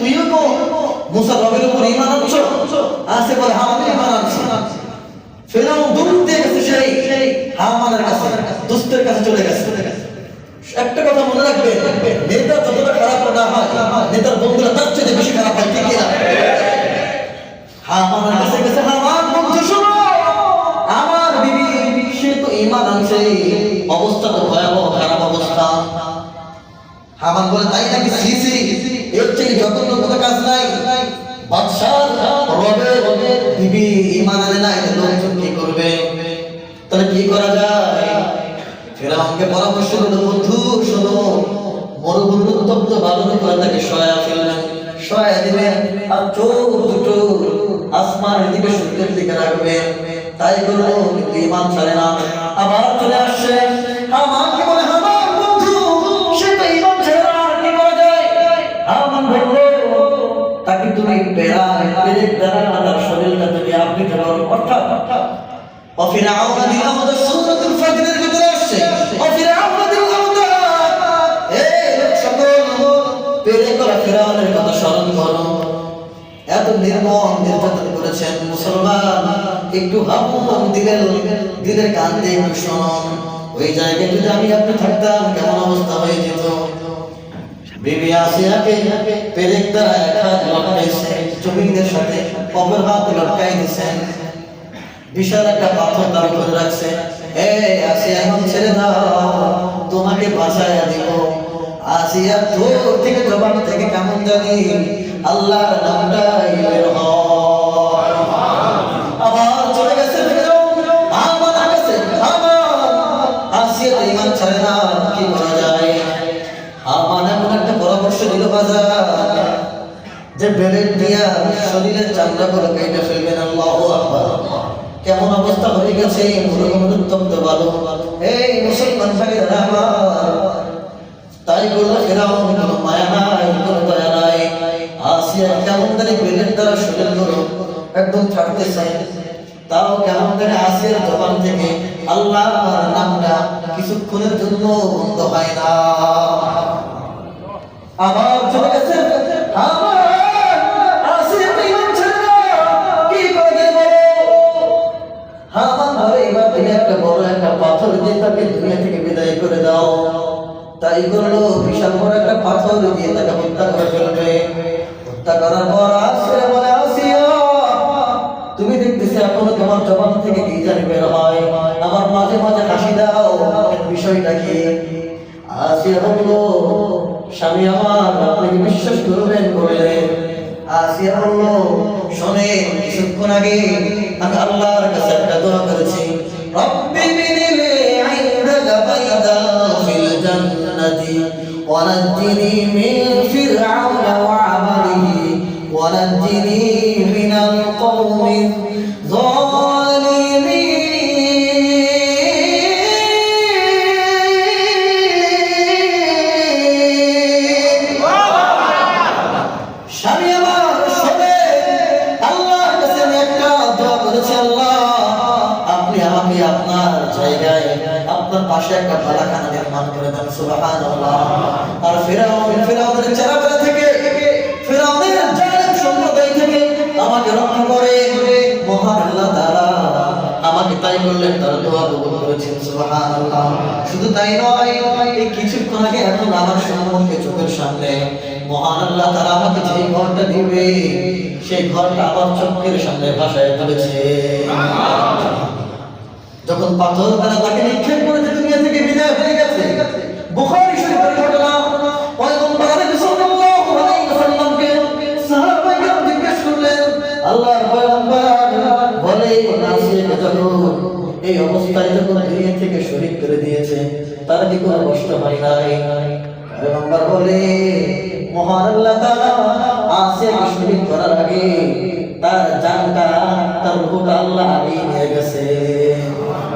তুইও তো মুসা রবের উপর ঈমান আনছো? আসে বলে হ্যাঁ আমি ঈমান আনছি। ফেরাউন দূর দিয়ে গেছে সেই হামানের কাছে, দুষ্টের কাছে চলে গেছে। একটা কথা মনে রাখবে, নেতা যতটা খারাপ না হয়, নেতার বন্ধুরা তার চেয়ে বেশি খারাপ হয়, ঠিক কিনা? হামানের কাছে গেছে, হামান বন্ধু শোনো, আমার বিবি সে তো ঈমান আনছে, অবস্থা তো ভয়াবহ খারাপ অবস্থা। হামান বলে তাই নাকি? সিসি এর চেয়ে জঘন্য কোনো কাজ নাই। বাদশাহ রবের বিবি ঈমান আনে না, এটা লোকজন কি করবে? তাহলে কি করা যায়? ফেরাউনকে পরামর্শ দিল, বন্ধু শোনো, মরুভূমির উত্তপ্ত বালুর উপরে তাকে সয়া ফেলবেন, সয়া দিবেন, আর চোখ দুটো আসমানের দিকে সূর্যের দিকে রাখবেন। তাই করলো, কিন্তু ঈমান ছাড়ে না, আবার চলে আসছে। হামানকে বলে, হামান বন্ধু সে তো ঈমান ছাড়ে না, কি করা যায়? হামান বলল, তাকে তুমি পেরায় পেরেক দ্বারা তার শরীরটা তুমি আপনি করো, অর্থাৎ وفرعون ذي الأوتاد سورة الفجر ভিতরে আসছে, وفرعون ذي الأوتاد, এই সকল পেরে করা ফেরাউনের কথা স্মরণ করো। এত নির্মম নির্যাতন করেছেন মুসলমান, একটু ভাবুন, দিলের কান দিয়ে একটু শুনুন, ওই জায়গায় যদি আমি আপনি থাকতাম কেমন অবস্থা হয়ে যেত। বিবি আসিয়াকে পেরেক দ্বারা এক হাত লটকাইছে জমিনের সাথে, অপর হাত লটকাই দিয়েছেন, বিশাল একটা পাথর তার উপরে রাখছে। আসিয়া এখন ছেড়ে দাও, তোমাকে বাঁচাইয়া দিব। আসিয়া ঠোঁট থেকে জবান থেকে কেমন জানি আল্লাহর নামটাই বের হয়। আবার চলে গেছে আমার কাছে, আসিয়া ঈমান ছাড়ে না, কি করা যায়? আমার এমন একটা পরামর্শ দিল বাজার, যে বেলেট দিয়া শরীরের চামড়া গুলো কেটে ফেলবেন। আল্লাহু আকবার, কেমন অবস্থা হয়ে গেছে মরুভূমির উত্তপ্ত বালু। এই মুসলমান ভাইরা আমার, তাই বললো ফেরাউন কোনো মায়া নাই, কোনো দয়া নাই। আসিয়া কেমন জানি বেলের দ্বারা শরীর গুলো একদম ছাড়তেছে, তাও কেমন জানি আসিয়ার জবান থেকে আল্লাহর নামটা কিছুক্ষণের জন্য বন্ধ হয় না। আবার চলে গেছে, আবার আসিয়া ঈমান ছেড়ে না, কি করে বলো? হামান ধরে এবার থেকে একটা বড় একটা পাথর দিয়ে তাকে দুনিয়া থেকে বিদায় করে দাও। তাই করলো, বিশাল বড় একটা পাথর দিয়ে তাকে হত্যা করে ফেলবে। হত্যা করার পর আসিয়া বলে, আসিয়া তুমি দেখতেছি এখনো তোমার জবান থেকে কি জানি বের হয়, আমার মাঝে মাঝে হাসি দাও, বিষয়টা কি? আসিয়া বললো, স্বামী আমার, আপনি কি বিশ্বাস করবেন? বললেন। আসিয়া বললো, শোনেন, কিছুক্ষণ আগে আমি আল্লাহর কাছে একটা দোয়া করেছি, রব্বি বিনিলি ইনদাকা বাইদা ফিল জান্নাতি ওয়া নাজ্জিনি মিন ফিরআউনা ওয়া আমালিহি ওয়া নাজ্জিনি মিনাল কওমিজ যালিমিন। স্বামী আমার, শোনে, আল্লাহর কাছে আমি একটা দোয়া করেছি, আল্লাহ আপনি আমাকে আপনার জায়গায়, আপনার পাশে একটা বালাখানা নির্মাণ করে দেন। সুবহানাল্লাহ। আর ফেরাউনের চেরাবেলা থেকে, ফেরাউনের জালেম সম্প্রদায় থেকে আমাকে রক্ষা করে মহান আল্লাহ তাআলা আমাকে তাই করলেন, তার দোয়া কবুল করেছেন। সুবহানাল্লাহ। শুধু তাই নয়, এই কিছুক্ষণ আগে এখন আমার সম্মুখে চোখের সামনে মহান আল্লাহ তাআলা আমাকে যে ঘরটা দিবে, সেই ঘরটা আমার চোখের সামনে ভাসায় তুলেছে। যখন পাথর দ্বারা তাকে নিক্ষেপ করেছে, দুনিয়া থেকে বিদায় হয়ে গেছে। বুখারী শরীফের ঘটনা, পয়গম্বর সাল্লাল্লাহু আলাইহি ওয়াসাল্লামকে সাহাবায়ে জিজ্ঞেস করলেন, আল্লাহর পয়গম্বর বলে, আসিয়াকে যখন এই অবস্থায় যখন দুনিয়া থেকে শরীক করে দিয়েছে, তার কি কোনো কষ্ট হয় নাই? পয়গম্বর বলে, মহান আল্লাহ তাআলা আসিয়াকে শরীক করার আগে তার জানটা, তার রূহটা আল্লাহ নিয়ে গেছে।